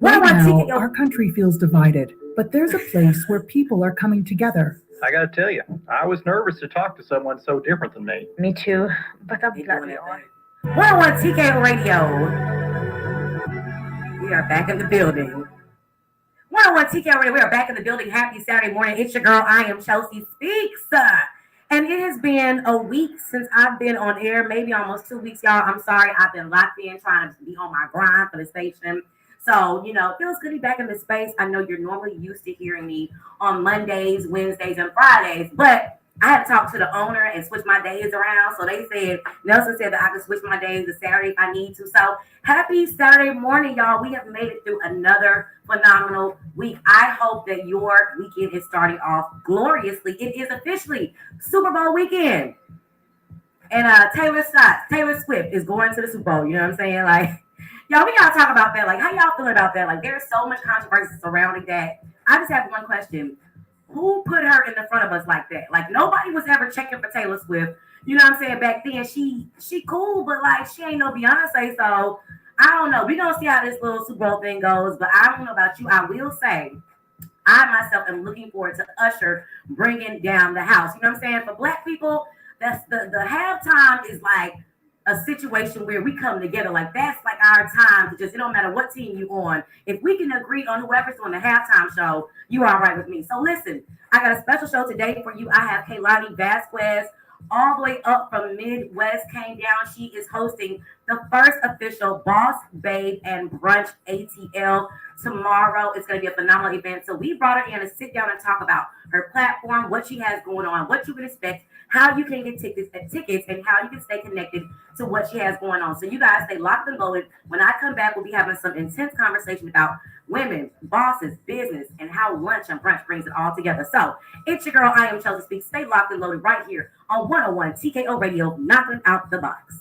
Right now, our country feels divided, but there's a place where people are coming together. I gotta tell you, I was nervous to talk to someone so different than me. Me too, but I'm glad we are. 101 TKO Radio. We are back in the building. 101 TKO Radio. We are back in the building. Happy Saturday morning. It's your girl. I am Chelsea Speaks. And it has been a week since I've been on air, maybe almost 2 weeks, y'all. I'm sorry. I've been locked in trying to be on my grind for the station. So, it feels good to be back in this space. I know you're normally used to hearing me on Mondays, Wednesdays, and Fridays, but I had to talk to the owner and switch my days around. So Nelson said that I could switch my days to Saturday if I need to. So happy Saturday morning, y'all. We have made it through another phenomenal week. I hope that your weekend is starting off gloriously. It is officially Super Bowl weekend. And Taylor Swift is going to the Super Bowl. You know what I'm saying? Like, y'all, we gotta talk about that. Like, how y'all feeling about that? Like, there's so much controversy surrounding that. I just have one question. Who put her in the front of us like that? Like, nobody was ever checking for Taylor Swift. You know what I'm saying? Back then, she cool, but like she ain't no Beyonce. So I don't know. We gonna see how this little Super Bowl thing goes. But I don't know about you. I will say, I myself am looking forward to Usher bringing down the house. You know what I'm saying? For Black people, that's the halftime is like a situation where we come together. Like, that's like our time to just, it don't matter what team you on. If we can agree on whoever's on the halftime show, you all right with me. So listen, I got a special show today for you. I have Kayelaini Vasquez all the way up from Midwest came down. She is hosting the first official Boss Babe and Brunch ATL tomorrow. It's going to be a phenomenal event. So we brought her in to sit down and talk about her platform, what she has going on, what you can expect, how you can get tickets, and how you can stay connected to what she has going on. So you guys stay locked and loaded. When I come back, we'll be having some intense conversation about women, bosses, business, and how lunch and brunch brings it all together. So it's your girl, I am Chelsea Speaks. Stay locked and loaded right here on 101 TKO Radio, knocking out the box.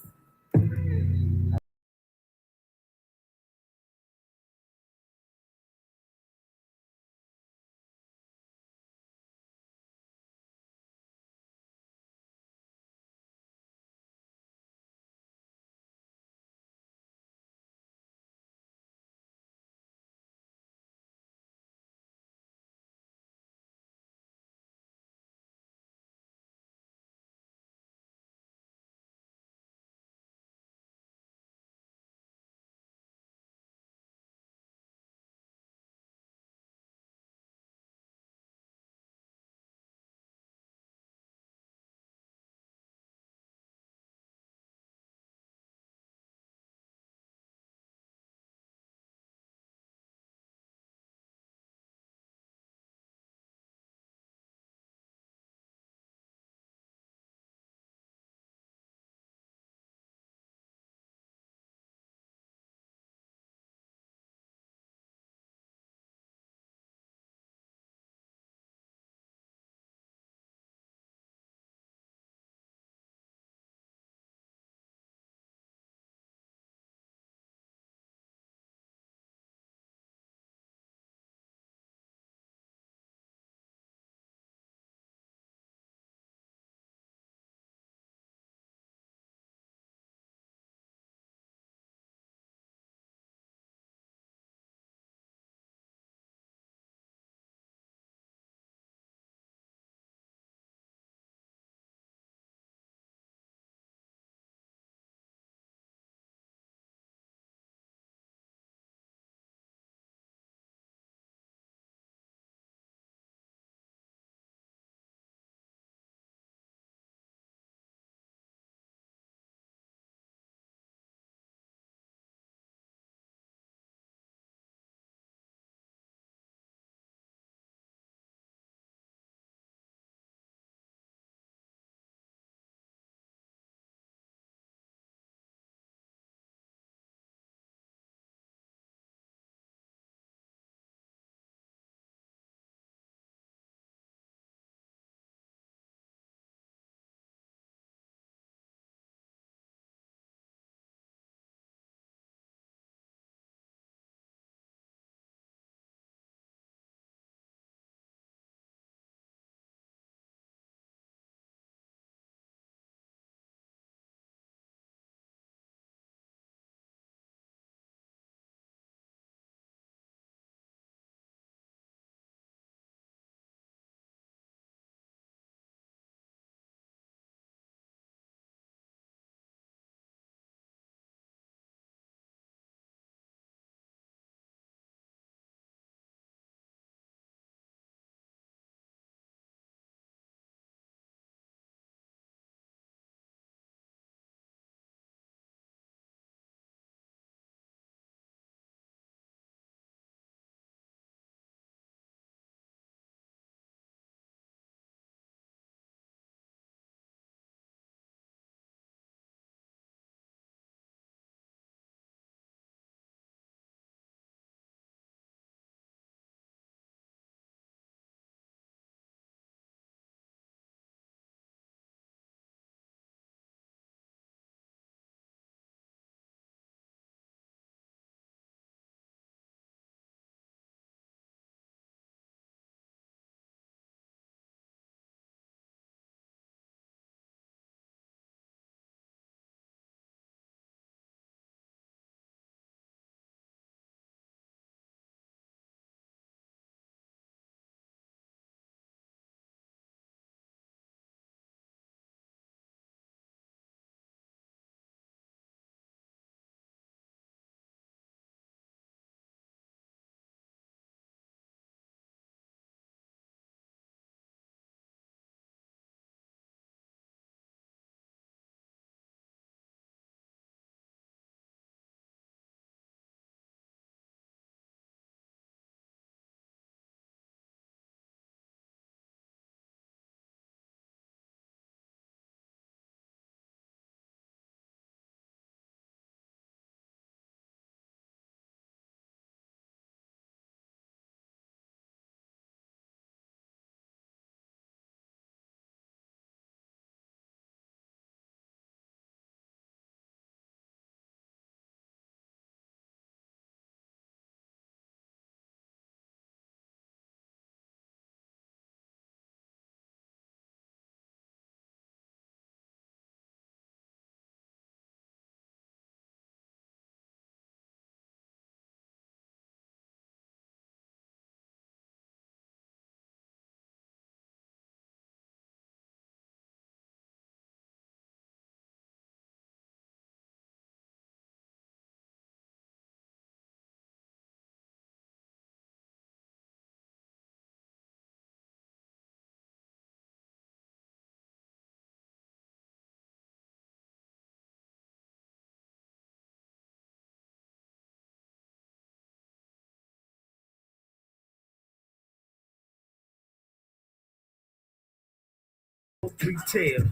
Retail.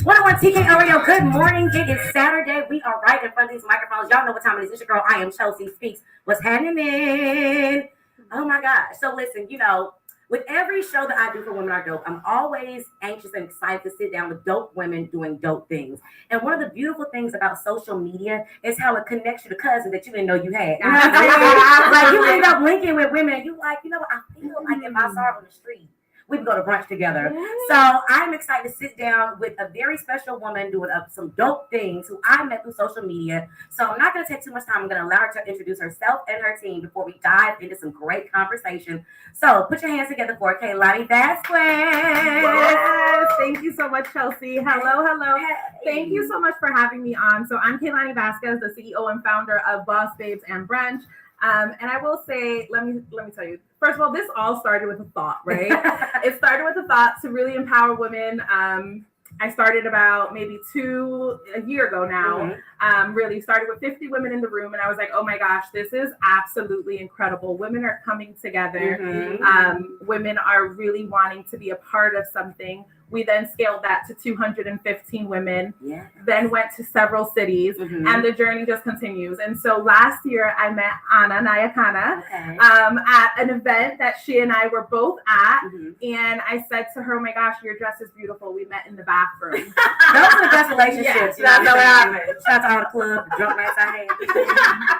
101 TKO Radio, good morning. It is Saturday. We are right in front of these microphones. Y'all know what time it is. It's your girl, I am Chelsea Speaks. What's happening? Oh my gosh. So listen, with every show that I do for Women Are Dope, I'm always anxious and excited to sit down with dope women doing dope things. And one of the beautiful things about social media is how it connects you to cousins that you didn't know you had. You know what I'm saying? Like you end up linking with women and you like, what? I feel like if I saw her on the street, we can go to brunch together. So I'm excited to sit down with a very special woman doing some dope things who I met through social media. So I'm not going to take too much time. I'm going to allow her to introduce herself and her team before we dive into some great conversation. So put your hands together for Kayelaini, Vasquez. Yes, thank you so much, Chelsea. Hello. Hey. Thank you so much for having me on. So I'm Kayelaini Vasquez, the CEO and founder of Boss Babes and Brunch. And I will say, let me tell you, first of all, this all started with a thought, right? It started with a thought to really empower women. I started about maybe a year ago now. Really started with 50 women in the room, and I was like, oh my gosh, this is absolutely incredible. Women are coming together. Women are really wanting to be a part of something. We then scaled that to 215 women, then went to several cities, and the journey just continues. And so last year, I met Anna Nayakana at an event that she and I were both at, and I said to her, oh my gosh, your dress is beautiful. We met in the bathroom. Those are the best relationships. That's what happened. Shout out to all the club, the drunk nights I had.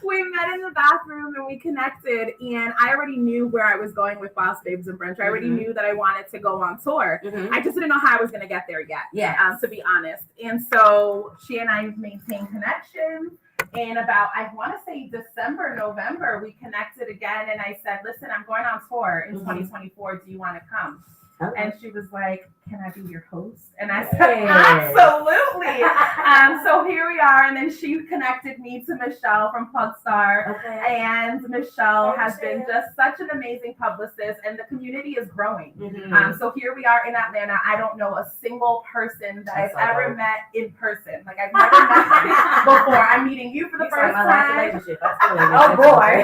We met in the bathroom and we connected, and I already knew where I was going with Boss Babes and Brunch. I already knew that I wanted to go on tour. I just didn't know how I was going to get there yet, to be honest. And so she and I maintained connection. And about, I want to say December, November, we connected again. And I said, listen, I'm going on tour in 2024. Do you want to come? And she was like, can I be your host? And I said, absolutely. So here we are. And then she connected me to Michelle from Plugstar. And Michelle has been just such an amazing publicist, and the community is growing. So here we are in Atlanta. I don't know a single person that I've ever met in person. Like I've never met before. I'm meeting you for the first time. Oh boy.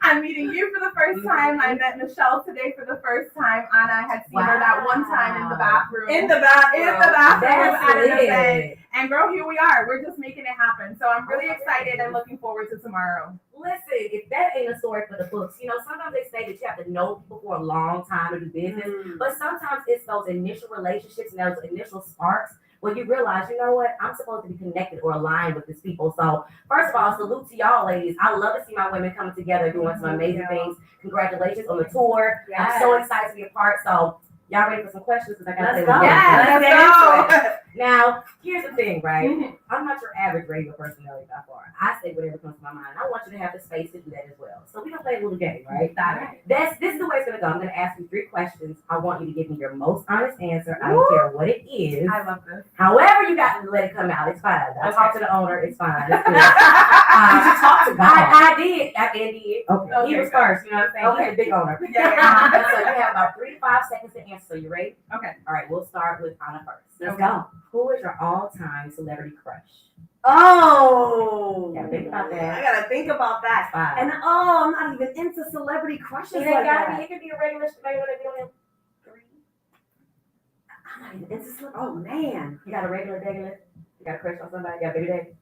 I'm meeting you for the first time. I met Michelle today for the first time. Anna had seen her that one time in the bathroom. In the bathroom at an event. And girl, here we are. We're just making it happen. So I'm really excited and looking forward to tomorrow. Listen, if that ain't a story for the books, sometimes they say that you have to know people for a long time to do business, but sometimes it's those initial relationships and those initial sparks when you realize, you know what, I'm supposed to be connected or aligned with these people. So first of all, salute to y'all ladies. I love to see my women coming together doing some amazing things. Congratulations on the tour. I'm so excited to be a part. So y'all ready for some questions? Because I got to say, let's go. Now, here's the thing, right? I'm not your average radio personality by far. I say whatever comes to my mind. I want you to have the space to do that as well. So we're going to play a little game, right? This is the way it's going to go. I'm going to ask you 3 questions. I want you to give me your most honest answer. I don't care what it is. I love this. However you got to let it come out, it's fine. I talked to the owner. It's fine. It's good. Did you talk to God? I did. Okay. He was first. You know what I'm saying? Okay. He's the big owner. So you have about 3 to 5 seconds to answer. So you ready? Okay. All right. We'll start with Anna first. Let's go. Who is your all-time celebrity crush? Oh, Gotta think about that. I gotta think about that. Fine. And I'm not even into celebrity crushes It like gotta that. be. It could be a regular if you don't have 3. I'm not even into celebrity. Oh man, You got a regular. You got a crush on somebody. You got a baby daddy.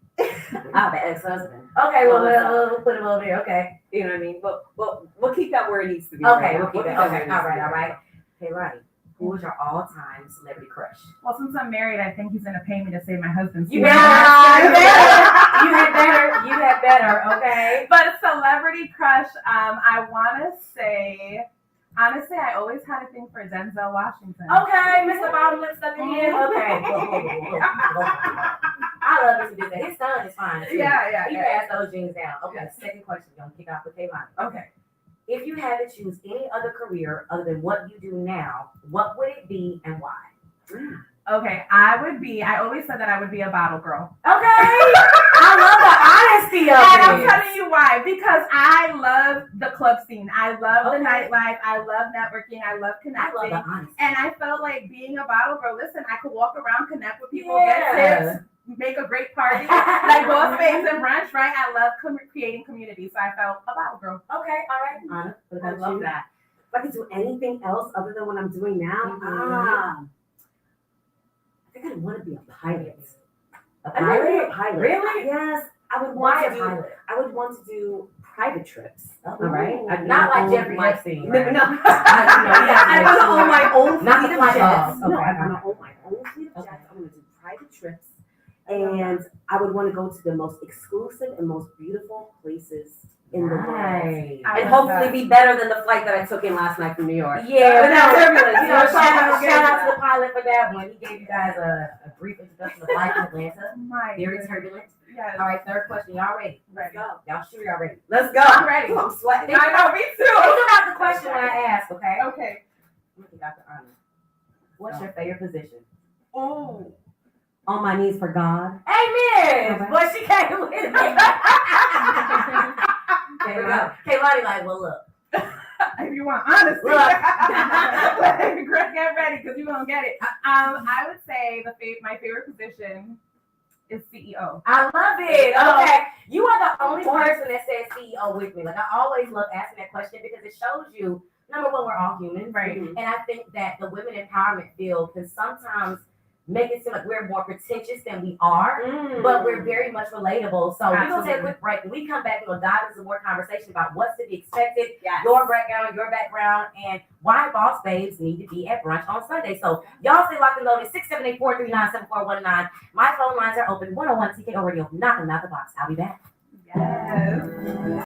The ex-husband. Okay, we'll put him over there. Okay, you know what I mean. But we'll keep that where it needs to be. Okay, we'll keep it. Okay, all right. Hey, Ronnie. Who is your all-time celebrity crush? Well, since I'm married, I think he's going to pay me to say my husband's You name. had better, okay? But celebrity crush, I want to say, honestly, I always had a thing for Denzel Washington. Okay, Mr. Bottom Lip stuck in here. Okay. I love this business. His son is fine. Too. Yeah. He passed those genes down. Okay, second question. We're going to kick off with Kayelaini. Okay. If you had to choose any other career other than what you do now, what would it be and why? Okay, I always said that I would be a bottle girl. Okay. I love the honesty of And it. I'm telling you why. Because I love the club scene. I love the nightlife. I love networking. I love connecting. I love the honesty. And I felt like being a bottle girl, listen, I could walk around, connect with people, get tips, make a great party. Like Boss Babes and Brunch, right? I love creating community. So I felt a bottle girl. Okay, all right. Anna, I love that. I could do anything else other than what I'm doing now, I think I'd want to be a pilot. A I want to be a pilot? pilot. Really? Yes, I would Why want a to do. pilot? I would want to do private trips. All right? I'd Not wanna like own Jeffrey my- Epstein. No, Right? no. I I want to own my own Not fleet the of flight jets. logs. No, Okay. I want to own my own fleet of jets. I want to do private trips, and I would want to go to the most exclusive and most beautiful places in the world, Nice. and hopefully be better than the flight that I took in last night from New York. Yeah, But no, turbulence. you know, shout Okay. out to the pilot for that one. He gave you guys a brief introduction of life in Atlanta. My Very goodness. turbulent. Yes. All right, third question. Y'all ready? Let's go. Y'all sure y'all ready? Let's go. I'm ready. I'm sweating. I know, me too. Think about the question when I ask, okay? Okay. Look at Dr. Arnold. What's your favorite position? Oh. On my knees for God. Amen. But she came with it. Kayelaini like, well, look. If you want honesty, Look. Greg, get ready because you're gonna get it. I would say my favorite position is CEO. I love it. Okay. You are the only person that says CEO with me. Like, I always love asking that question because it shows you, number one, we're all human. Right. And I think that the women empowerment field can sometimes make it seem like we're more pretentious than we are, but we're very much relatable. So we're going to take a quick break. When we come back, we're going to dive into some more conversation about what's to be expected, your background, and why boss babes need to be at brunch on Sunday. So y'all stay locked and loaded. 678-439-7419. My phone lines are open. 101 TKO Radio. Knocking out the box. I'll be back. Yes.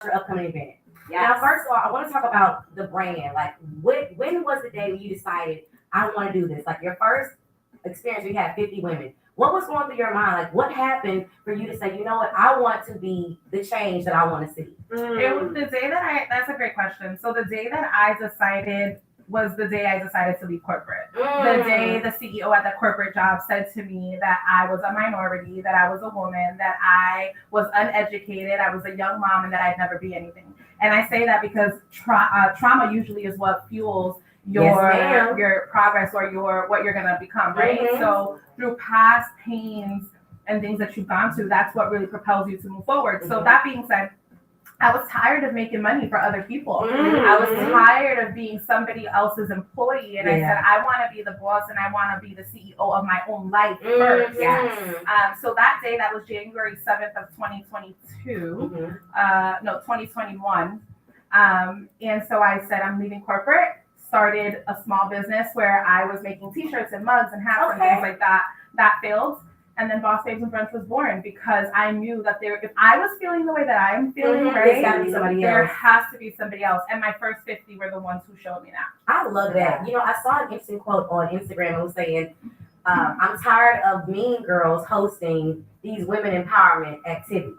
your upcoming event. Now, first of all, I want to talk about the brand. Like, when was the day when you decided, I want to do this? Like, your first experience, you had 50 women. What was going through your mind? Like, what happened for you to say, you know what, I want to be the change that I want to see? It was the day that that's a great question. So the day that I decided was the day I decided to leave corporate. The day the CEO at the corporate job said to me that I was a minority, that I was a woman, that I was uneducated, I was a young mom, and that I'd never be anything. And I say that because trauma usually is what fuels your progress or what you're gonna become, right? So through past pains and things that you've gone through, that's what really propels you to move forward. So that being said, I was tired of making money for other people. I was tired of being somebody else's employee. And I said, I want to be the boss and I want to be the CEO of my own life first. So that day, that was January 7th of 2022, 2021. And so I said, I'm leaving corporate, started a small business where I was making t-shirts and mugs and hats and things like that. That failed. And then Boss Babes and Brunch was born because I knew that if I was feeling the way that I'm feeling, there has to be somebody else. And my first 50 were the ones who showed me that. I love that. You know, I saw an interesting quote on Instagram. It was saying, I'm tired of mean girls hosting these women empowerment activities.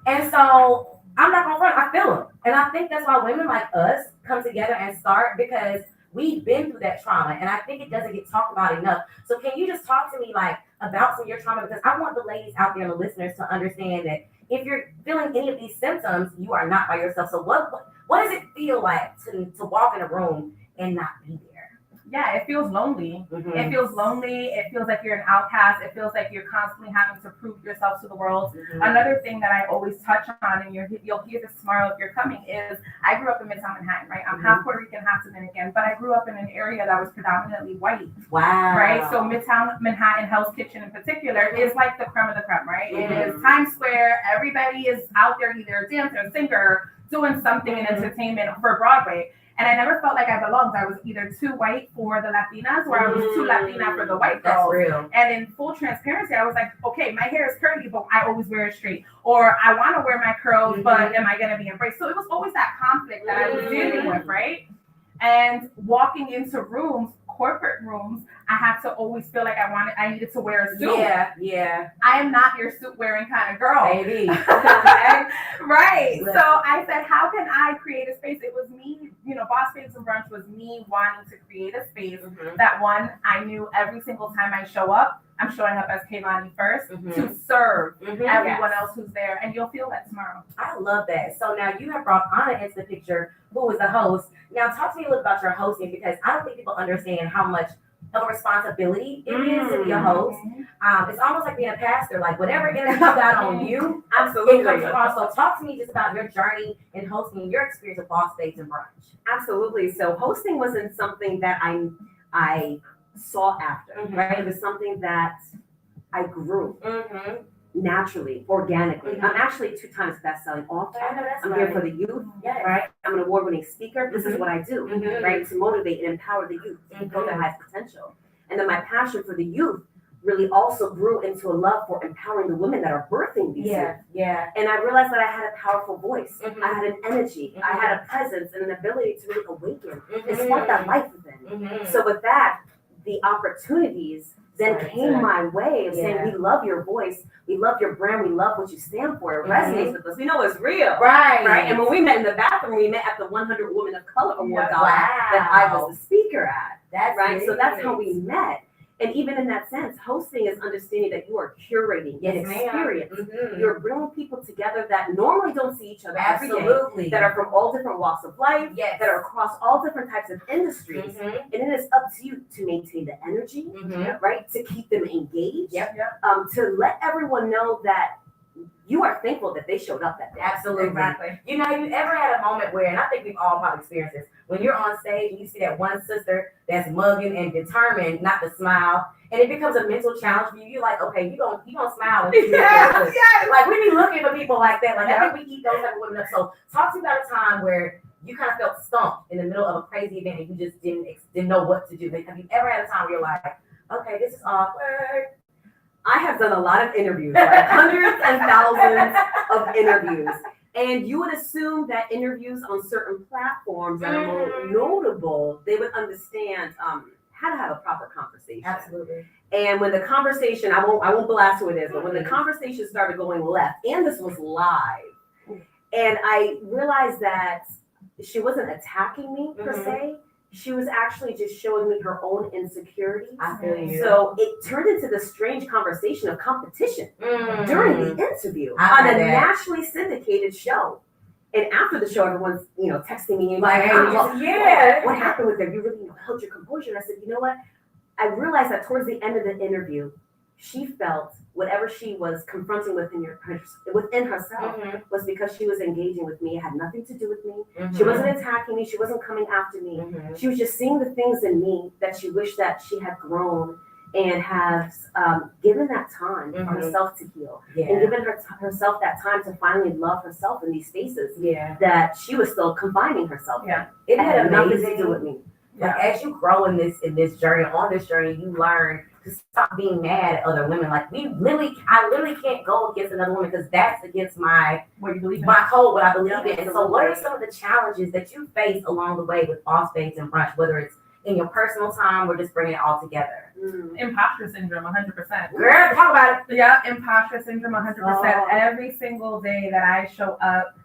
And so I'm not going to front, I feel them. And I think that's why women like us come together and start, because we've been through that trauma. And I think it doesn't get talked about enough. So can you just talk to me like about some of your trauma? Because I want the ladies out there and the listeners to understand that if you're feeling any of these symptoms, you are not by yourself. So what does it feel like to walk in a room and not be there? Yeah, it feels lonely. It feels lonely. It feels like you're an outcast. It feels like you're constantly having to prove yourself to the world. Another thing that I always touch on, and you'll hear this tomorrow if you're coming, is I grew up in Midtown Manhattan, right? I'm half Puerto Rican, half Dominican, but I grew up in an area that was predominantly white. Wow. Right? So Midtown Manhattan, Hell's Kitchen in particular, is like the creme of the creme, right? It is Times Square. Everybody is out there, either a dancer, singer, doing something in entertainment for Broadway. And I never felt like I belonged. I was either too white for the Latinas or I was too Latina for the white girls. That's real. And in full transparency, I was like, okay, my hair is curly, but I always wear it straight. Or I want to wear my curls, but am I going to be embraced? So it was always that conflict that I was dealing with, right? And walking into rooms, corporate rooms, I had to always feel like I needed to wear a suit. Yeah. I am not your suit wearing kind of girl. Baby. Right. So I said, how can I create a space? It was me, Boss Babes and Brunch was me wanting to create a space that, one, I knew every single time I show up, I'm showing up as Kayelaini first to serve everyone else who's there. And you'll feel that tomorrow. I love that. So now you have brought Anna into the picture, who is the host. Now talk to me a little about your hosting, because I don't think people understand how much of a responsibility it is to be a host. It's almost like being a pastor, like whatever energy you got on you, absolutely, it comes across. So talk to me just about your journey in hosting, your experience with Boss Babes and Brunch. Absolutely. So hosting wasn't something that I sought after, right? It was something that I grew naturally, organically. I'm actually 2 times best-selling author. I'm here for the youth, right? I'm an award-winning speaker. This is what I do, right? To motivate and empower the youth to grow their highest potential. And then my passion for the youth really also grew into a love for empowering the women that are birthing these youth. And I realized that I had a powerful voice. I had an energy. I had a presence and an ability to really awaken and spark that life within. So with that, the opportunities then came my way of saying, we love your voice, we love your brand, we love what you stand for. It resonates with us. We know it's real. Right. And when we met in the bathroom, we met at the 100 Women of Color Award Gala that I was the speaker at. That's right. So that's how we met. And even in that sense, hosting is understanding that you are curating an experience. You're bringing people together that normally don't see each other every day, that are from all different walks of life, that are across all different types of industries. And it is up to you to maintain the energy, right? To keep them engaged, to let everyone know that you are thankful that they showed up that day. Absolutely. Exactly. You know, you ever had a moment where, and I think we've all probably experienced this, when you're on stage and you see that one sister that's mugging and determined not to smile, and it becomes a mental challenge for you. You're like, okay, you don't smile. Like we be looking for people like that. Like I think we keep those type of women up. So talk to me about a time where you kind of felt stumped in the middle of a crazy event and you just didn't know what to do. Like, have you ever had a time where you're like, okay, this is awkward? I have done a lot of interviews, like hundreds and thousands of interviews. And you would assume that interviews on certain platforms that are more notable, they would understand how to have a proper conversation. Absolutely. And when the conversation, I won't blast who it is, but when the conversation started going left, and this was live, and I realized that she wasn't attacking me per se. She was actually just showing me her own insecurity. I feel you. So it turned into this strange conversation of competition during the interview on a nationally syndicated show. And after the show, everyone's, texting me like, hey, what happened with her? You really held your composure. And I said, you know what? I realized that towards the end of the interview, she felt whatever she was confronting within herself was because she was engaging with me. It had nothing to do with me. She wasn't attacking me. She wasn't coming after me. She was just seeing the things in me that she wished that she had grown and has given that time for herself to heal and given herself that time to finally love herself in these spaces that she was still confining herself in. It had nothing to do with me. Like as you grow in this journey, on this journey, you learn to stop being mad at other women. Like I literally can't go against another woman because that's against my code, what I believe in. So what are some of the challenges that you face along the way with Boss Babes and Brunch, whether it's in your personal time or just bringing it all together? Imposter syndrome, 100%. Girl, talk about it. Yeah, imposter syndrome, 100%. Every single day that I show up,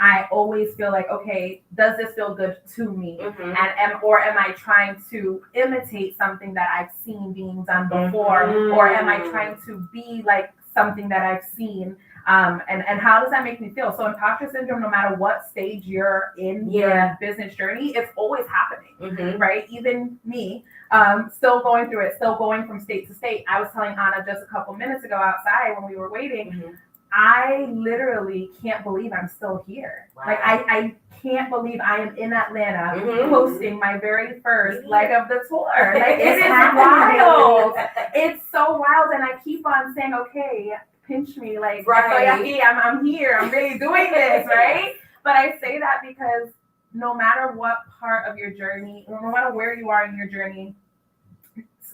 I always feel like, okay, does this feel good to me? And am I trying to imitate something that I've seen being done before? Or am I trying to be like something that I've seen? And how does that make me feel? So imposter syndrome, no matter what stage you're in your business journey, it's always happening, right? Even me, still going through it, still going from state to state. I was telling Anna just a couple minutes ago outside when we were waiting, I literally can't believe I'm still here. Wow. Like I can't believe I am in Atlanta hosting my very first leg of the tour. Like it is wild. It's so wild, and I keep on saying, okay, pinch me, like I'm here. I'm really doing this, right? But I say that because no matter what part of your journey, no matter where you are in your journey,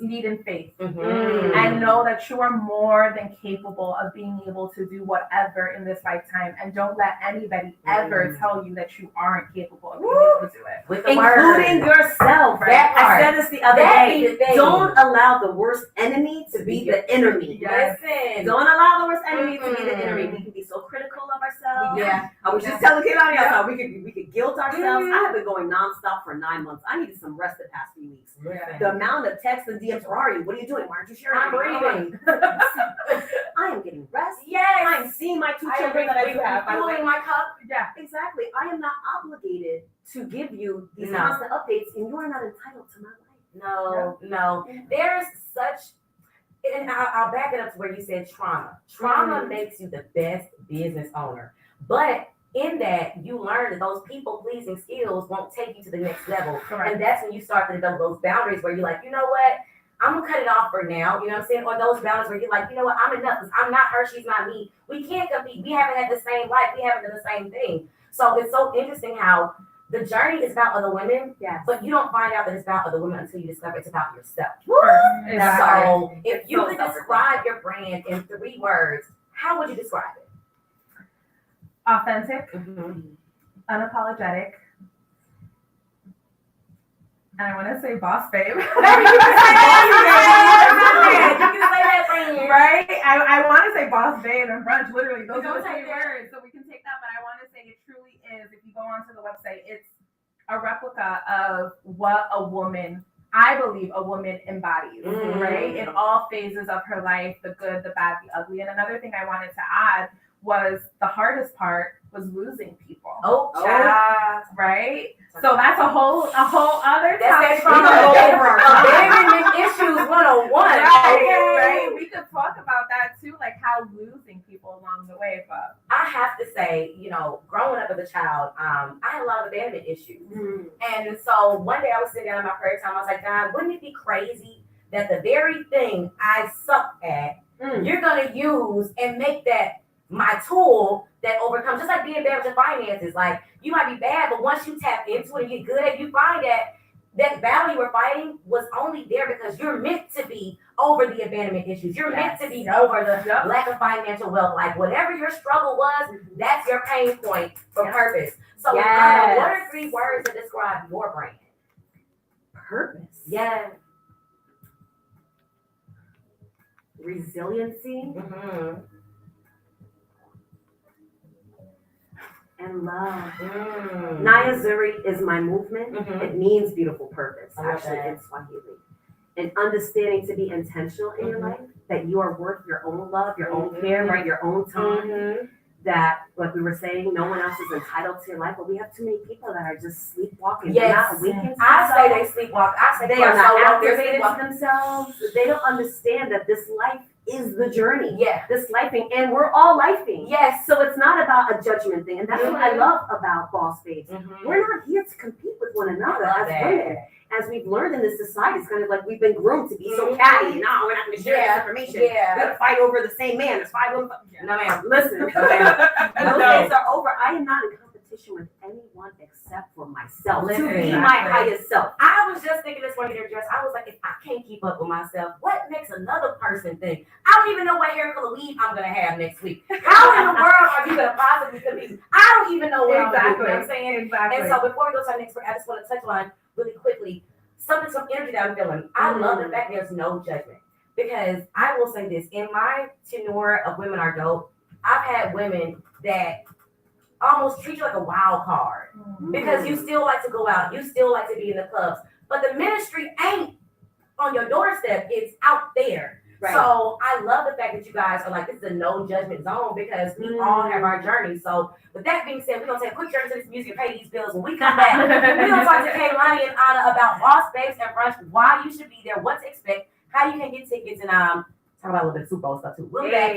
lead in faith and know that you are more than capable of being able to do whatever in this lifetime, and don't let anybody ever tell you that you aren't capable of being able to do it, including yourself. Right? I said this the other day. Don't allow the worst enemy to be the enemy. Listen, don't allow the worst enemy to be the enemy. We can be so critical of ourselves. I was just telling Kayelaini outside, we could guilt ourselves. I have been going nonstop for 9 months. I needed some rest the past few weeks. The amount of texts and DMs, where are you? What are you doing? Why aren't you sharing? I'm breathing. I am getting rest. Yes. I am seeing my 2 children that I do have. Filling my cup. Yeah, exactly. I am not obligated to give you these constant updates, and you are not entitled to my life. No. There's such, and I'll back it up to where you said trauma. Trauma makes you the best business owner. But in that, you learn that those people-pleasing skills won't take you to the next level. Correct. And that's when you start to develop those boundaries where you're like, you know what? I'm going to cut it off for now. You know what I'm saying? Or those boundaries where you're like, you know what? I'm enough because I'm not her. She's not me. We can't compete. We haven't had the same life. We haven't done the same thing. So it's so interesting how the journey is about other women, but you don't find out that it's about other women until you discover it's about yourself. So if you could describe your brand in 3 words, how would you describe it? Authentic, unapologetic, and I want to say boss babe. You can say that, right? I want to say boss babe and brunch. Literally, those are the 3 words. So we can take that, but I want to say it truly is. If you go onto the website, it's a replica of what a woman, I believe, a woman embodies, right? In all phases of her life, the good, the bad, the ugly. And another thing I wanted to add was the hardest part was losing people. Right? So that's a whole other topic. Abandonment issues 101. Right? We could talk about that too, like how losing people along the way. But I have to say, growing up as a child, I had a lot of abandonment issues. And so one day I was sitting down in my prayer time, I was like, God, wouldn't it be crazy that the very thing I suck at, you're going to use and make that my tool that overcomes, just like being bad with your finances. Like, you might be bad, but once you tap into it and get good at it, you find that battle you were fighting was only there because you're meant to be over the abandonment issues. You're meant to be over the lack of financial wealth. Like whatever your struggle was, that's your pain point for purpose. So what are 3 words that describe your brand? Purpose. Yeah. Resiliency and love. Naya Zuri is my movement. It means beautiful purpose, actually, in Swahili. And understanding to be intentional in your life, that you are worth your own love, your own care, right? Your own time. That, like we were saying, no one else is entitled to your life, but we have too many people that are just sleepwalking. They're not awakened. I say they sleepwalk. I say they are not activated themselves. They don't understand that this life is the journey. This lifing, and we're all lifing. So it's not about a judgment thing, and that's what I love about Boss Babes. We're not here to compete with one another as women. As we've learned in this society, it's kind of like we've been groomed to be so catty. No, we're not going to share this information. We're going to fight over the same man. There's 5 of them. No, ma'am. Listen. Those days are over. I am not in competition with anyone except for myself. To be my highest self. I was just thinking this morning, dress. I was like, if I can't keep up with myself, what makes another person think? I don't even know what hair color weave I'm going to have next week. How in the world are you going to possibly compete? I don't even know what I'm going to do. You know what I'm saying? And so before we go to our next break, I just want to touch on really quickly some energy that I'm feeling. I love the fact there's no judgment, because I will say this, in my tenure of Women Are Dope, I've had women that almost treat you like a wild card, because you still like to go out, you still like to be in the clubs, but the ministry ain't on your doorstep, it's out there. So I love the fact that you guys are like, this is a no judgment zone, because we all have our journey. So with that being said, we're going to take a quick journey to this music and pay these bills. When we come back, we're going to talk to Kayelaini and Anna about Boss Babes and Brunch, why you should be there, what to expect, how you can get tickets, and talk about a little bit of Super Bowl stuff too. We'll be back.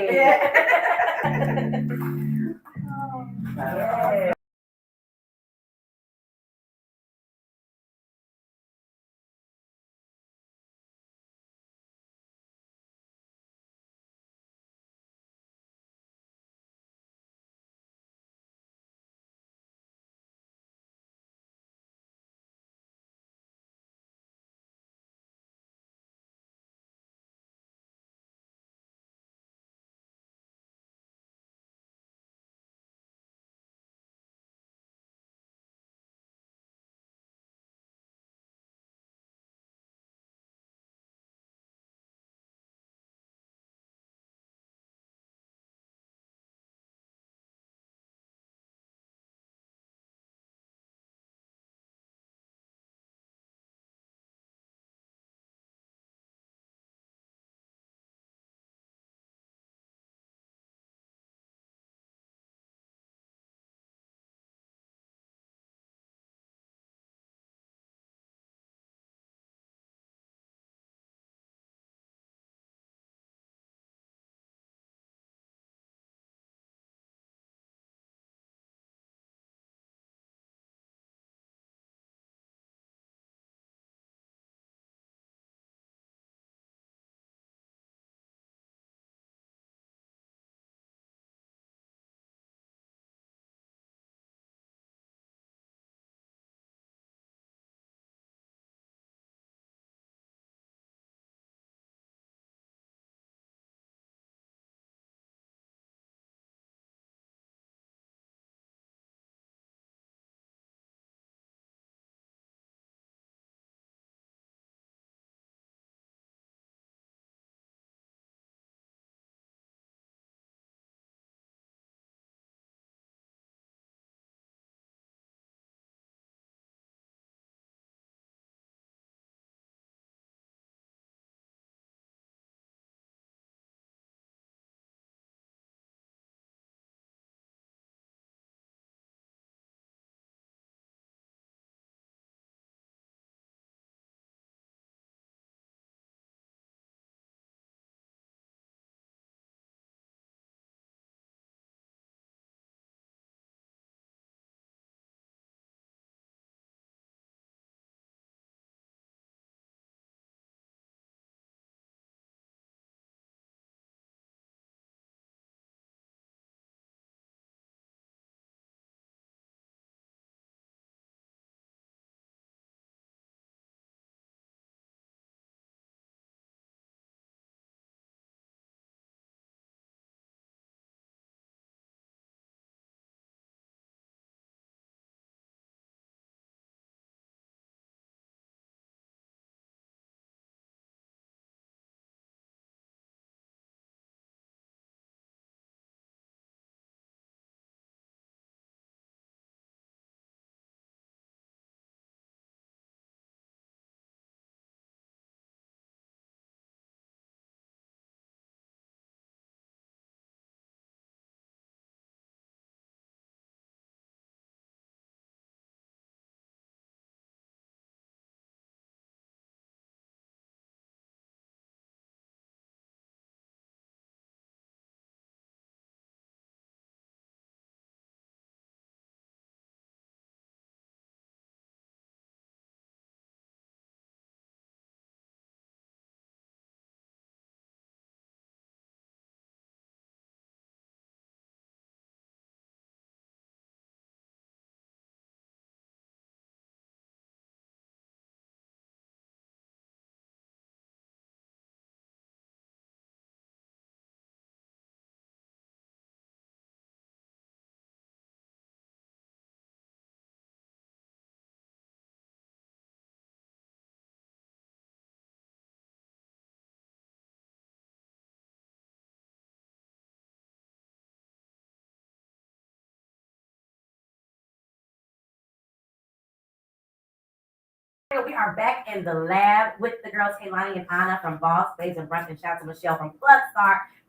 Radio. We are back in the lab with the girls Kayelaini and Anna from Boss Babes and Brunch, and shout out to Michelle from Plug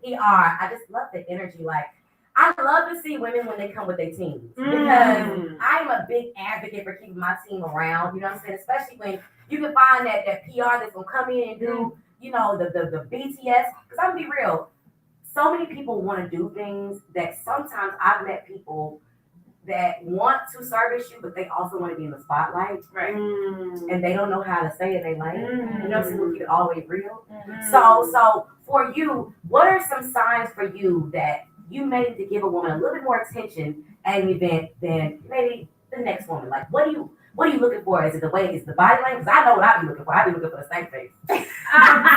PR. I just love the energy. Like, I love to see women when they come with their teams because I'm a big advocate for keeping my team around. You know what I'm saying? Especially when you can find that PR that's gonna come in and do, you know, the BTS. Because I'm gonna be real, so many people want to do things that sometimes I've met people that want to service you, but they also want to be in the spotlight, right? And they don't know how to say it. They like, you know what I'm saying? We'll keep it always real. So for you, what are some signs for you that you may need to give a woman a little bit more attention at an event than maybe the next woman? Like, what are you looking for? Is it the body language? Because I know what I be looking for. I be looking for the stank face.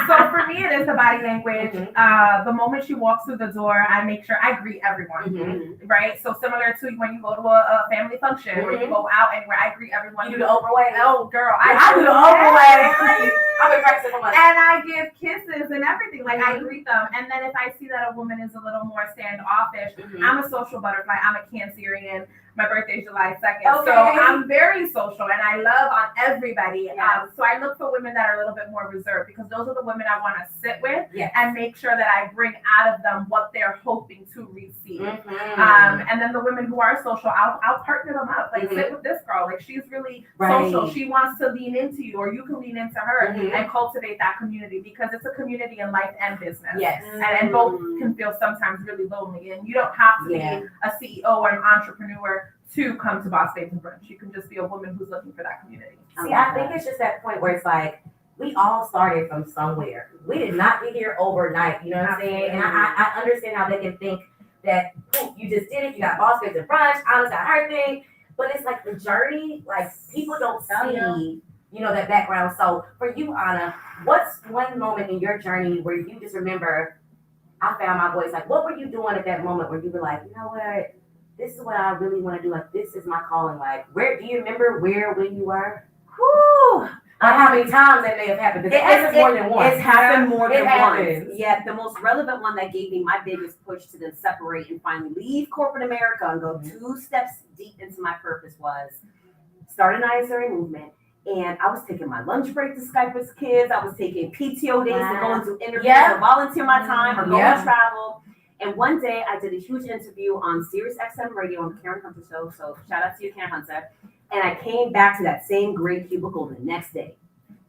So for me, it is the body language. The moment she walks through the door, I make sure I greet everyone, right? So similar to when you go to a family function or you go out anywhere, I greet everyone. You do the Oprah way? Oh, girl, I do the Oprah way. I've been practicing for months. And I give kisses and everything. Like, I greet them. And then if I see that a woman is a little more standoffish, I'm a social butterfly. I'm a Cancerian. My birthday is July 2nd. Okay. So I'm very social and I love on everybody. So I look for women that are a little bit more reserved because those are the women I want to sit with and make sure that I bring out of them what they're hoping to receive. And then the women who are social, I'll partner them up. Like, sit with this girl. Like, she's really social. She wants to lean into you, or you can lean into her and cultivate that community because it's a community in life and business. And both can feel sometimes really lonely. And you don't have to be a CEO or an entrepreneur to come to Boss Babes and Brunch. You can just be a woman who's looking for that community. See, I think it's just that point where it's like, we all started from somewhere. We did not get here overnight, you know what I'm saying? And I understand how they can think that, you just did it, you got Boss Babes and Brunch, I was got her thing, but it's like the journey, like, people don't see, you know, that background. So for you, Anna, what's one moment in your journey where you just remember, I found my voice? Like, what were you doing at that moment where you were like, you know what? This is what I really want to do. Like, this is my calling. Like, where do you remember when you were? Whew. How many times that may have happened? Because it's more than once. It's happened more than happens. once. Yeah, the most relevant one that gave me my biggest push to then separate and finally leave corporate America and go 2 steps deep into my purpose was start an ISRA movement. And I was taking my lunch break to Skype with kids. I was taking PTO days to go and do interviews or volunteer my time or go and travel. And one day I did a huge interview on Sirius XM radio on the Karen Hunter show. So shout out to you, Karen Hunter. And I came back to that same gray cubicle the next day.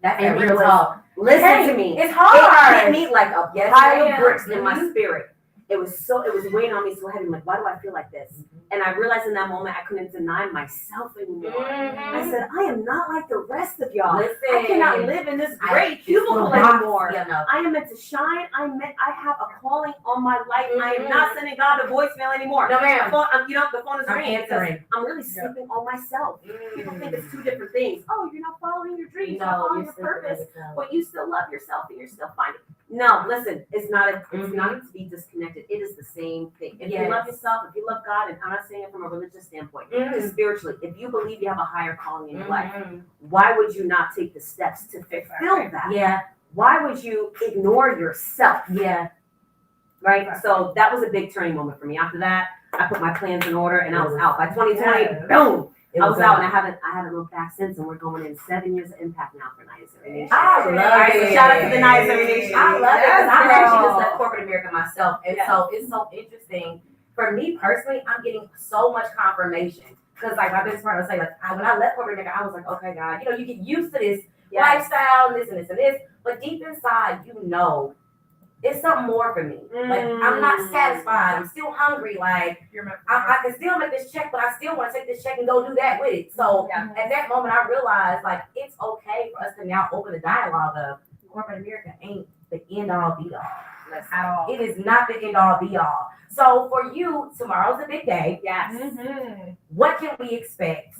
That's real talk. Listen to me. It's hard. It hit me like a pile of bricks in my spirit. It was weighing on me so heavy. I'm like, why do I feel like this? And I realized in that moment I couldn't deny myself anymore. I said, I am not like the rest of y'all. Listen, I cannot live in this gray cubicle anymore. Yeah, no. I am meant to shine. I have a calling on my life. I am not sending God a voicemail anymore. No, ma'am. The phone is ringing because answering. I'm really sleeping on myself. People think it's 2 different things. Oh, you're not following your dreams. You're not following your purpose. But you still love yourself and you're still finding. No, listen, it's not to be disconnected. It is the same thing. If you love yourself, if you love God, and I'm not saying it from a religious standpoint, just spiritually, if you believe you have a higher calling in your life, why would you not take the steps to fulfill that? Yeah. Why would you ignore yourself? Yeah. Right? So that was a big turning moment for me. After that, I put my plans in order and I was out. By 2020, boom! I was out and I haven't looked back since, and we're going in 7 years of impact now for Nia's Nation. I love it. So shout out to the Nia's Nation. I love it because I actually just left corporate America myself, and so it's so interesting for me personally. I'm getting so much confirmation because, like, my business partner was saying, like, when I left corporate America, I was like, okay, God, you know, you get used to this lifestyle, this and this and this, but deep inside, you know, it's something more for me. Like, I'm not satisfied. I'm still hungry. Like, I can still make this check, but I still want to take this check and go do that with it. So at that moment, I realized, like, it's okay for us to now open the dialogue of corporate America ain't the end all be all. At all. It is not the end all be all. So for you, tomorrow's a big day. Yes. What can we expect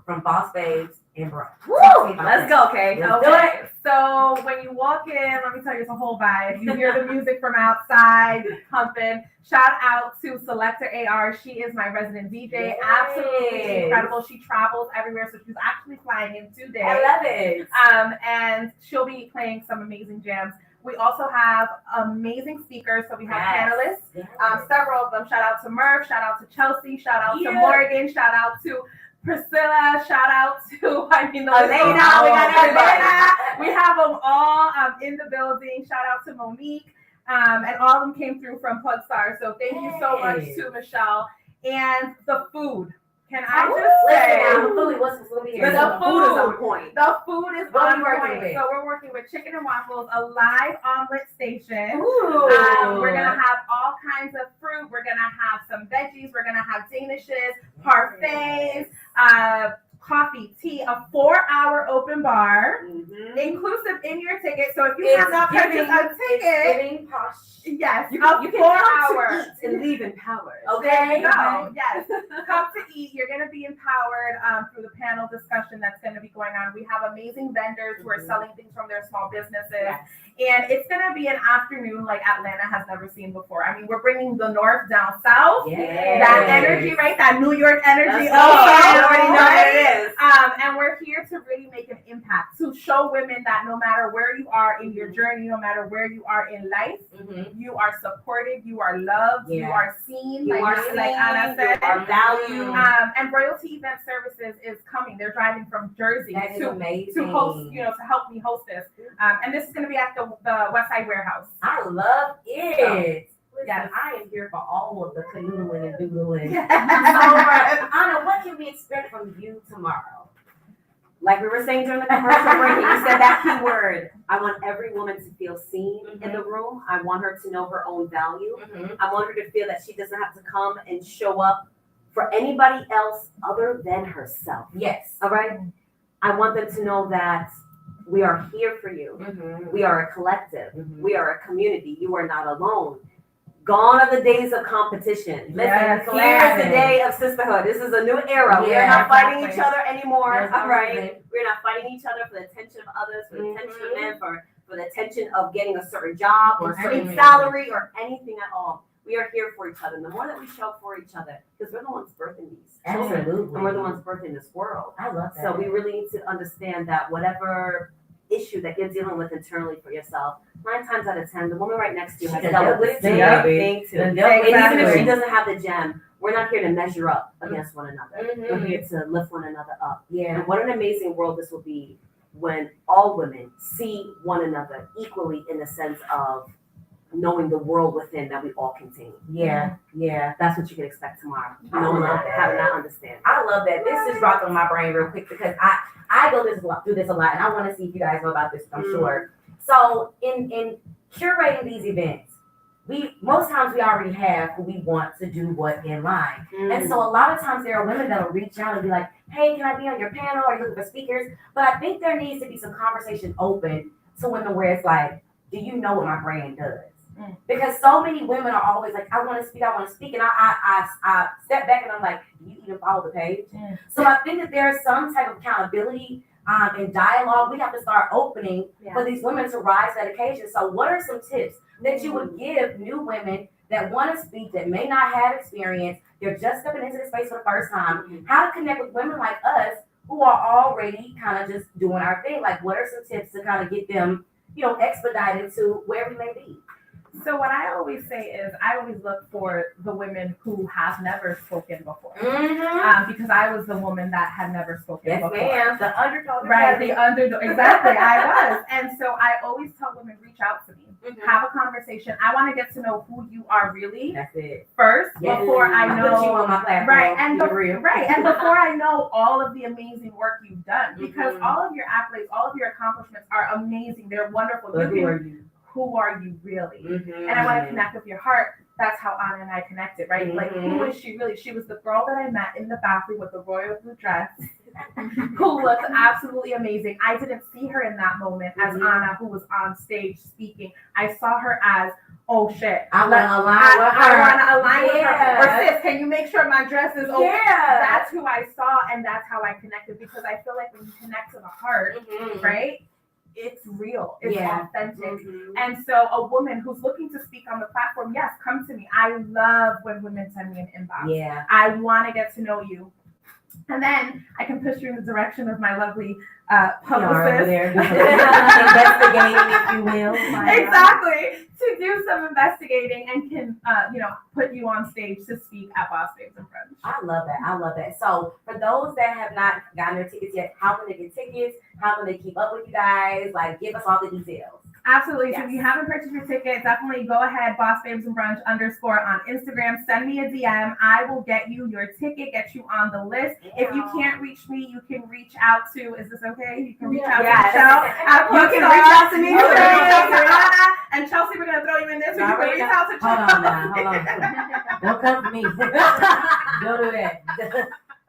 from Boss Babes and Brunch? Let's go, Kay. Let's do it. So when you walk in, let me tell you, it's a whole vibe. You hear the music from outside, pumping. Shout out to Selector AR. She is my resident DJ. Absolutely incredible. She travels everywhere, so she's actually flying in today. I love it. And she'll be playing some amazing jams. We also have amazing speakers. So we have panelists, several of them. Shout out to Murph, shout out to Chelsea, shout out to Morgan, shout out to Priscilla, shout out to, Elena, we got everybody. We have them all in the building. Shout out to Monique. And all of them came through from Plug Star. So thank you so much to Michelle. And the food. Can I just say, the food is on point. The food is What are on we working point. with? So we're working with Chicken and Waffles, a live omelet station. Ooh. We're gonna have all kinds of fruit. We're gonna have some veggies. We're gonna have danishes, parfaits, coffee, tea, a 4-hour open bar, inclusive in your ticket. So if you have not purchased a ticket, yes, You a can 4-hour. come to eat and leave empowered. There you go. Yes. Come to eat. You're going to be empowered through the panel discussion that's going to be going on. We have amazing vendors who are selling things from their small businesses. Yes. And it's going to be an afternoon like Atlanta has never seen before. I mean, we're bringing the North down south. Yes. That energy, right? That New York energy. I already know what it is. And we're here to really make an impact, to show women that no matter where you are in your journey, no matter where you are in life, you are supported, you are loved, you are seen, You are seen, like Anna said. you are valued. And Royalty Event Services is coming. They're driving from Jersey That is to amazing. host, to help me host this. And this is going to be at the West Side Warehouse. I love it. Listen, Yes. I am here for all of the canoodling and doodling. Yes. So, Anna, what can we expect from you tomorrow? Like we were saying during the commercial break, and you said that key word. I want every woman to feel seen in the room. I want her to know her own value. I want her to feel that she doesn't have to come and show up for anybody else other than herself. Yes. All right? I want them to know that we are here for you. We are a collective. We are a community. You are not alone. Gone are the days of competition. Listen, Yes, here's the day of sisterhood. This is a new era. We are not fighting each other anymore. There's All no right. reason. We're not fighting each other for the attention of others, for the attention of men, for the attention of getting a certain job or a certain salary or anything at all. We are here for each other. And the more that we show up for each other, because we're the ones birthing these children, Absolutely. and we're the ones birthing this world. I love that. So we really need to understand that whatever issue that you're dealing with internally for yourself, 9 times out of 10, the woman right next to you has dealt with the same thing too. And even if she doesn't have the gem, we're not here to measure up against one another. We're here to lift one another up. Yeah. And what an amazing world this will be when all women see one another equally in the sense of knowing the world within that we all contain. Yeah. That's what you can expect tomorrow. I No one love have not understand. I love that. This just dropped on my brain real quick because I go through this a lot, and I want to see if you guys know about this. I'm sure. So in curating these events, most times we already have who we want to do what in line, and so a lot of times there are women that will reach out and be like, "Hey, can I be on your panel? Are you looking for speakers?" But I think there needs to be some conversation open to women where it's like, "Do you know what my brand does?" Because so many women are always like, I want to speak, and I step back and I'm like, do you even follow the page? So I think that there's some type of accountability and dialogue we have to start opening for these women to rise to that occasion. So what are some tips that you would give new women that want to speak, that may not have experience, they're just stepping into the space for the first time, how to connect with women like us who are already kind of just doing our thing? Like, what are some tips to kind of get them, expedited to where we may be? So what I always say is I always look for the women who have never spoken before. Because I was the woman that had never spoken before. Ma'am. The underdog. Right, the underdog. Exactly, I was. And so I always tell women, reach out to me. Have a conversation. I want to get to know who you are really. That's it. First, before I know. Put you on my platform. Right, and before I know all of the amazing work you've done. Because all of your accolades, all of your accomplishments are amazing. They're wonderful. But who are you? Who are you really? And I want to connect with your heart. That's how Anna and I connected, right? Like, who is she really? She was the girl that I met in the bathroom with the royal blue dress, who looked absolutely amazing. I didn't see her in that moment as Anna, who was on stage speaking. I saw her as, oh shit, I want to align with her. Or sis, can you make sure my dress is okay? Yeah. That's who I saw, and that's how I connected, because I feel like when you connect to the heart, right? It's real, it's authentic. And so a woman who's looking to speak on the platform, yes, come to me. I love when women send me an inbox. Yeah. I want to get to know you. And then I can push you in the direction of my lovely Over publicist. there. Investigating, if you will. Exactly. To do some investigating and can, put you on stage to speak at Boss Babes and Brunch. I love that. I love that. So for those that have not gotten their tickets yet, how can they get tickets? How can they keep up with you guys? Like, give us all the details. Absolutely. Yes. So if you haven't purchased your ticket, definitely go ahead, Boss Babes and Brunch _ on Instagram. Send me a DM. I will get you your ticket, get you on the list. Yeah. If you can't reach me, you can reach out to, is this okay? You can reach out Yes. to Michelle. You can reach out to me. You can reach out to Rihanna. And Chelsea, we're going to throw you in this. So you can reach out to Hold Chelsea. on now. Hold on. Don't come for me. Don't do that.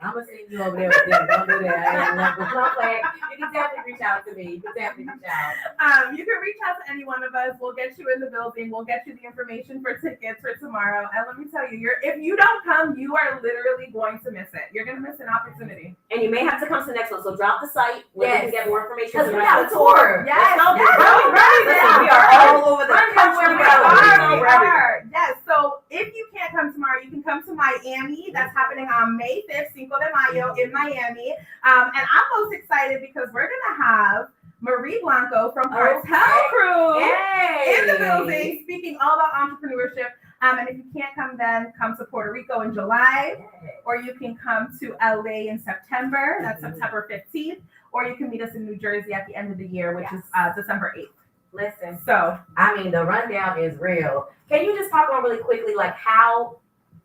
I'm gonna send you over there with them. Don't do that. I ain't never playing. You can definitely reach out to me. You can definitely reach out. You can reach out to any one of us. We'll get you in the building. We'll get you the information for tickets for tomorrow. And let me tell you, if you don't come, you are literally going to miss it. You're going to miss an opportunity. And you may have to come to the next one. So drop the site where you can get more information. Because we have a tour. Yes. We are all over the country. We are. Yes. So if you can't come tomorrow, you can come to Miami. That's happening on May 5th, Cinco de Mayo in Miami. And I'm most excited because we're going to have Marie Blanco from Cartel Crew in the building, speaking all about entrepreneurship. And if you can't come then, come to Puerto Rico in July, or you can come to LA in September. That's September 15th. Or you can meet us in New Jersey at the end of the year, which is December 8th. Listen, So I mean, the rundown is real. Can you just talk on really quickly, like how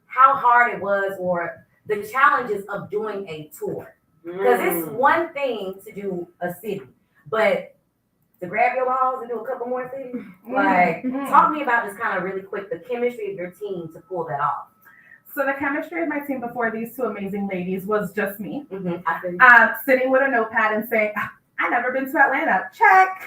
hard it was, or the challenges of doing a tour? Because it's one thing to do a city, but to grab your balls and do a couple more cities, like talk to me about just kind of really quick the chemistry of your team to pull that off. So the chemistry of my team before these two amazing ladies was just me, Mm-hmm. sitting with a notepad and saying, "I never been to Atlanta. Check.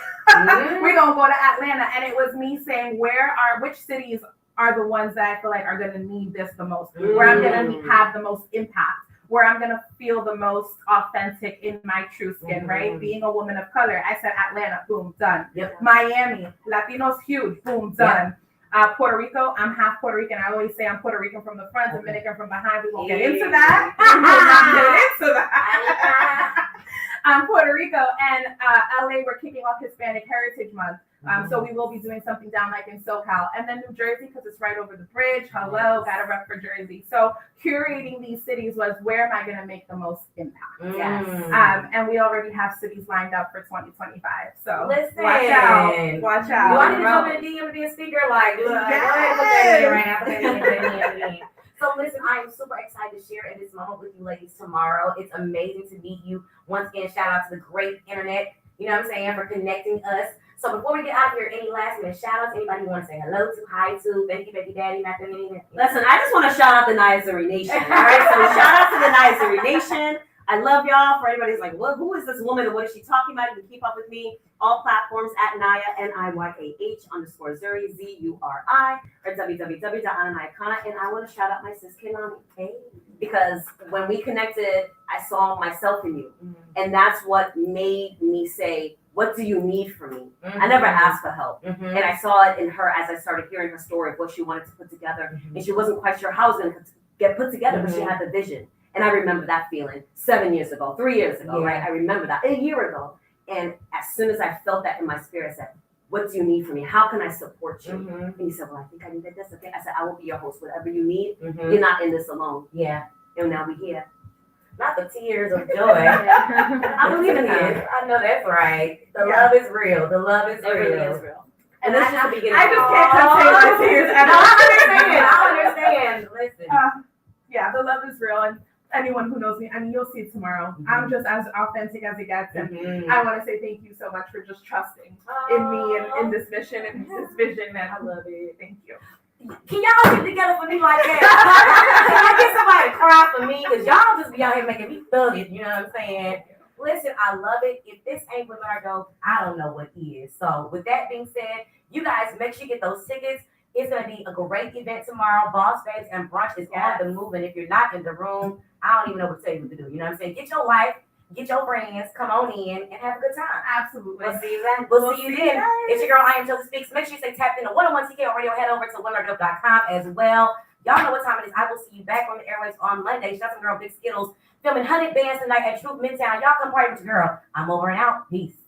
We're gonna go to Atlanta." And it was me saying, which cities are the ones that I feel like are gonna need this the most, where I'm gonna have the most impact, where I'm gonna feel the most authentic in my true skin, right? Being a woman of color, I said Atlanta, boom, done. Yep. Miami, Latinos huge, boom, done. Puerto Rico, I'm half Puerto Rican. I always say I'm Puerto Rican from the front, Dominican from behind. We won't get into that. Puerto Rico and LA, we're kicking off Hispanic Heritage Month. So we will be doing something down like in SoCal. And then New Jersey, because it's right over the bridge. Hello, gotta rep for Jersey. So curating these cities was, where am I gonna make the most impact? Yes. And we already have cities lined up for 2025. So Listen. watch out. Watch Do out. I need to jump in the DM and be a speaker? Like, go ahead, put that in right now. Put that in. So listen, I am super excited to share in this moment with you ladies tomorrow. It's amazing to meet you. Once again, shout out to the great internet, you know what I'm saying, for connecting us. So before we get out of here, any last minute shout outs? Anybody you want to say hello to, hi to? Thank you, baby daddy. Not doing anything. Listen, I just want to shout out the Nizeri Nation. All right, so shout out to the Nizeri Nation. I love y'all. For anybody who's like, well, who is this woman and what is she talking about? You can keep up with me. All platforms at Naya, NIYAH _ Zuri, ZURI, or www.ananayakana. And I want to shout out my sis Kayelaini, because when we connected, I saw myself in you. And that's what made me say, what do you need from me? I never asked for help. And I saw it in her as I started hearing her story of what she wanted to put together. And she wasn't quite sure how it was going to get put together, but she had the vision. And I remember that feeling 7 years ago, 3 years ago, right? I remember that a year ago. And as soon as I felt that in my spirit, I said, what do you need from me? How can I support you? And you said, well, I think I need this. Okay. I said, I will be your host. Whatever you need, you're not in this alone. Yeah. And now we're here. Not the tears of joy. I believe in it. I know that's right. The love is real. The love is real. Everything is real. And this is the beginning. I just can't contain my tears. I understand. Listen. Yeah, the love is real. And anyone who knows me, I mean, you'll see it tomorrow. I'm just as authentic as it gets. And I want to say thank you so much for just trusting in me and in this mission and this vision. And I love it. Thank you. Can y'all get together for me like that? Can I get somebody to cry for me? Because y'all just be out here making me thug it. You know what I'm saying? Listen, I love it. If this ain't what I go, I don't know what is. So with that being said, you guys make sure you get those tickets. It's going to be a great event tomorrow. Boss Babes and Brunch is on the move. And if you're not in the room, I don't even know what to tell you what to do. You know what I'm saying? Get your wife, get your friends, come on in and have a good time. Absolutely. We'll see you then. We'll see you then. It's your girl, I Am Chelsea Speaks. Make sure you stay tapped in to 101 TK Radio. Head over to 100dope.com as well. Y'all know what time it is. I will see you back on the airways on Monday. Shout out to girl Big Skittles filming 100 bands tonight at Truth Midtown. Y'all come party with your girl. I'm over and out. Peace.